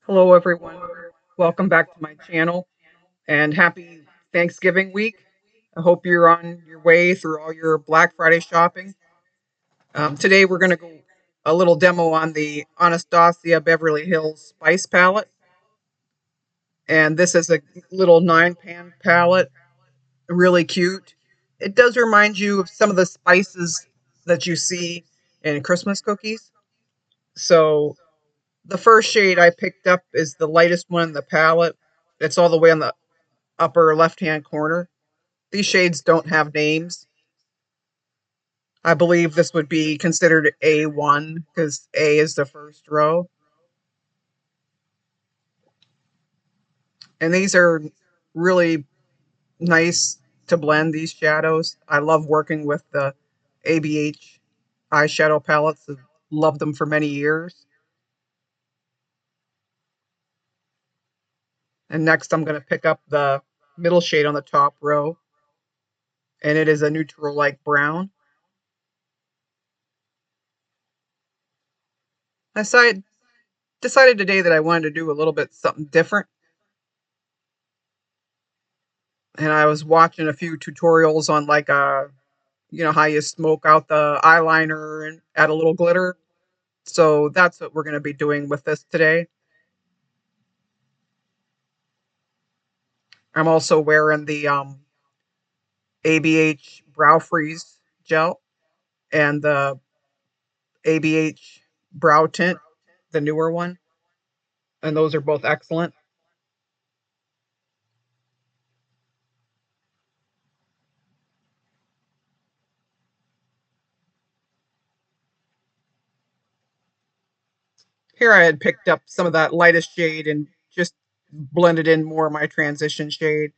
Hello, everyone. Welcome back to my channel and happy Thanksgiving week. I hope you're on your way through all your Black Friday shopping. Today, we're going to go a little demo on the Anastasia Beverly Hills Spice Palette. And this is a little 9-pan palette, really cute. It does remind you of some of the spices that you see in Christmas cookies. So, the first shade I picked up is the lightest one in the palette. It's all the way on the upper left-hand corner. These shades don't have names. I believe this would be considered A1 because A is the first row. And these are really nice to blend, these shadows. I love working with the ABH eyeshadow palettes. I've loved them for many years. And next I'm going to pick up the middle shade on the top row. And it is a neutral like brown. I decided today that I wanted to do a little bit something different. And I was watching a few tutorials on like how you smoke out the eyeliner and add a little glitter. So that's what we're going to be doing with this today. I'm also wearing the ABH Brow Freeze gel and the ABH Brow Tint, the newer one, and those are both excellent. Here I had picked up some of that lightest shade and just blended in more of my transition shade.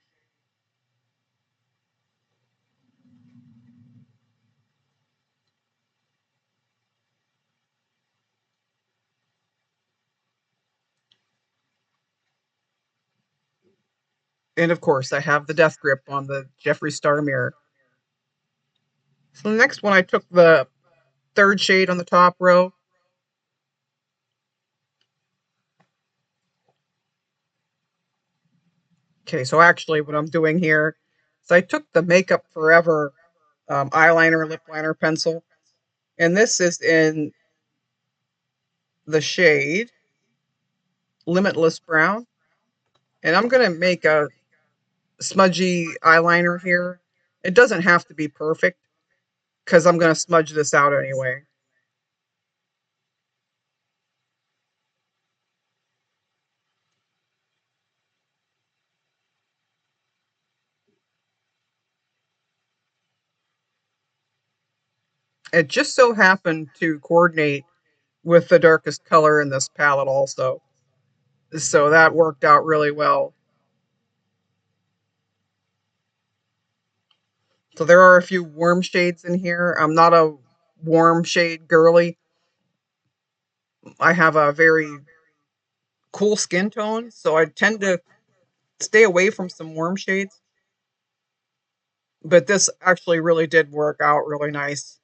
And of course, I have the death grip on the Jeffree Star mirror. So the next one, I took the third shade on the top row. Okay, so actually, what I'm doing here is I took the Makeup Forever eyeliner, lip liner pencil, and this is in the shade Limitless Brown. And I'm going to make a smudgy eyeliner here. It doesn't have to be perfect because I'm going to smudge this out anyway. It just so happened to coordinate with the darkest color in this palette also. So that worked out really well. So there are a few warm shades in here. I'm not a warm shade girly. I have a very cool skin tone, so I tend to stay away from some warm shades. But this actually really did work out really nice.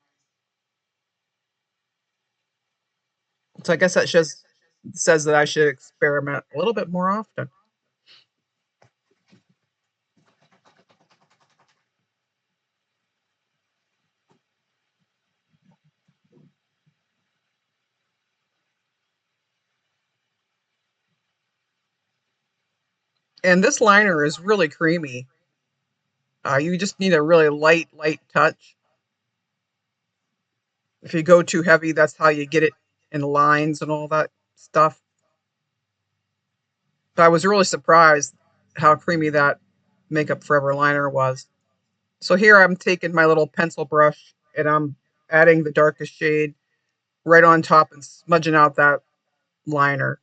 So I guess that just says that I should experiment a little bit more often. And this liner is really creamy. You just need a really light touch. If you go too heavy, that's how you get it in lines and all that stuff. But I was really surprised how creamy that Makeup Forever liner was. So here I'm taking my little pencil brush and I'm adding the darkest shade right on top and smudging out that liner.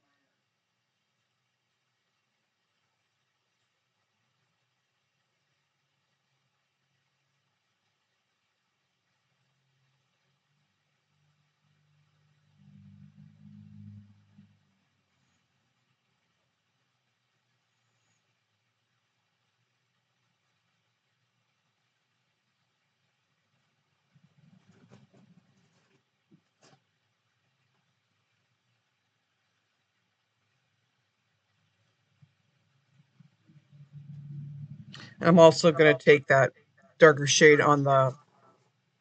I'm also going to take that darker shade on the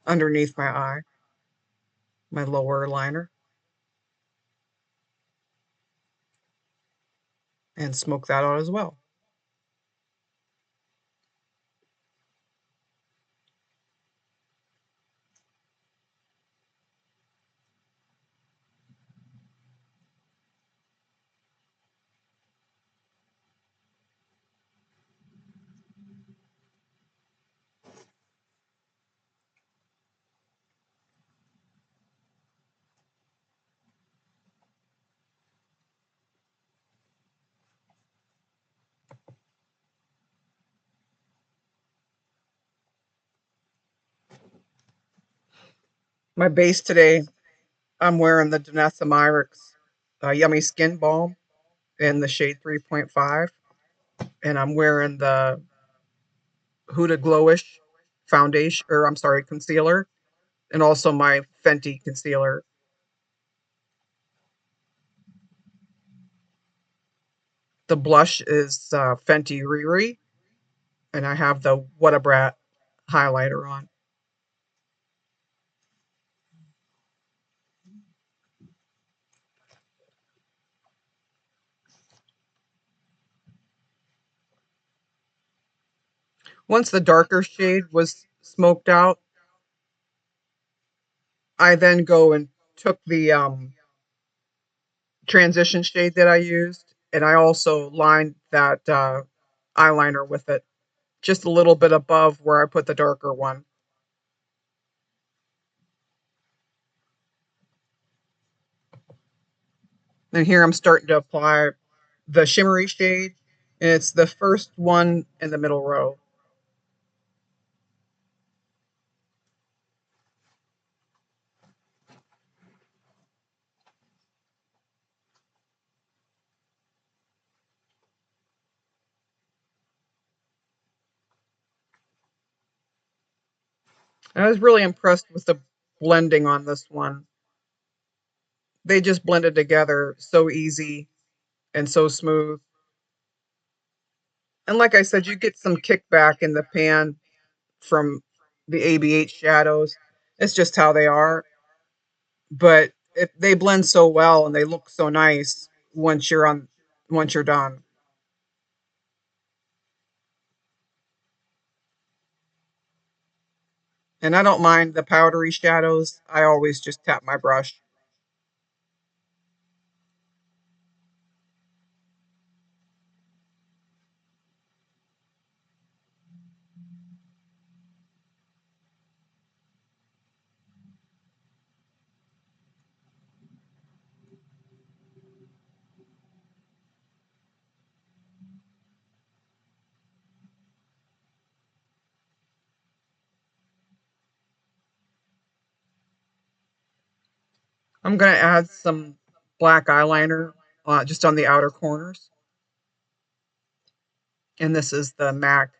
underneath my eye, my lower liner, and smoke that out as well. My base today, I'm wearing the Danessa Myricks Yummy Skin Balm in the shade 3.5. And I'm wearing the Huda Glowish foundation, or I'm sorry, concealer, and also my Fenty concealer. The blush is Fenty Riri, and I have the What a Brat highlighter on. Once the darker shade was smoked out, I then go and took the transition shade that I used, and I also lined that eyeliner with it, just a little bit above where I put the darker one. And here I'm starting to apply the shimmery shade, and it's the first one in the middle row. And I was really impressed with the blending on this one. They just blended together so easy and so smooth. And like I said, you get some kickback in the pan from the ABH shadows. It's just how they are. But they blend so well and they look so nice once you're done. And I don't mind the powdery shadows. I always just tap my brush. I'm going to add some black eyeliner just on the outer corners. And this is the MAC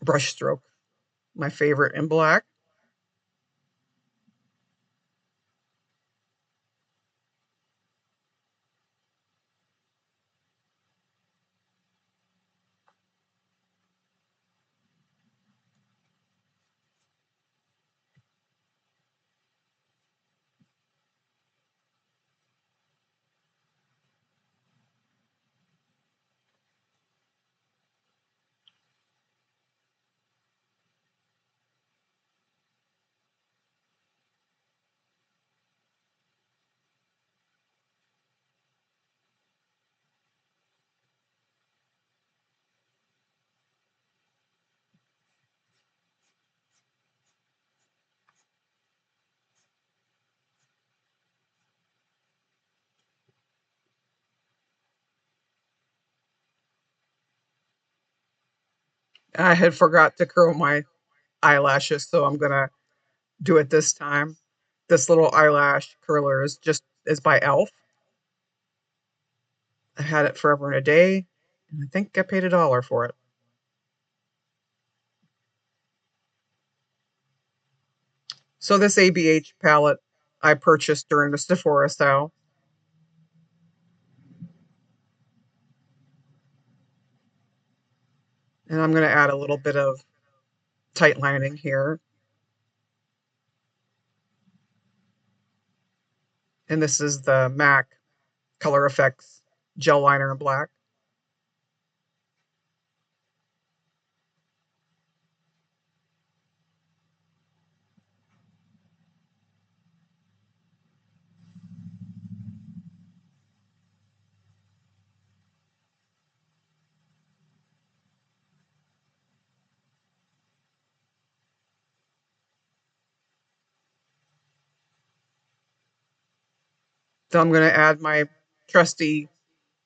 brush stroke, my favorite in black. I had forgot to curl my eyelashes, so I'm going to do it this time. This little eyelash curler is by Elf. I had it forever and a day, and I think I paid $1 for it. So this ABH palette I purchased during the Sephora sale. And I'm going to add a little bit of tight lining here. And this is the MAC Color Effects gel liner in black. So I'm going to add my trusty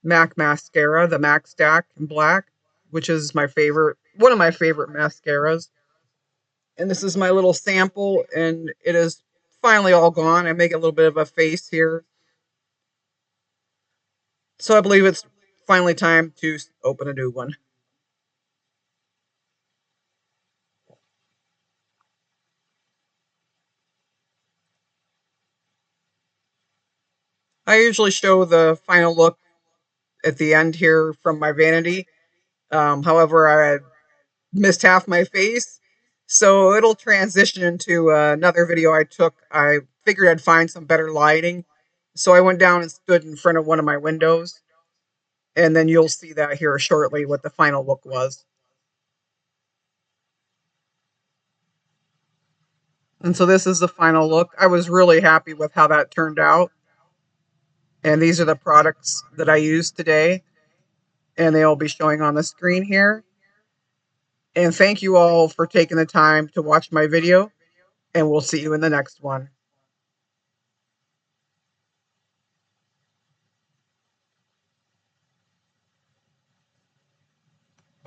MAC mascara, the MAC Stack in black, which is my favorite, one of my favorite mascaras. And this is my little sample, and it is finally all gone. I make a little bit of a face here. So I believe it's finally time to open a new one. I usually show the final look at the end here from my Vanity. However, I missed half my face, so it'll transition into another video I took. I figured I'd find some better lighting, so I went down and stood in front of one of my windows, and then you'll see that here shortly what the final look was. And so this is the final look. I was really happy with how that turned out. And these are the products that I used today, and they'll be showing on the screen here. And thank you all for taking the time to watch my video, and we'll see you in the next one.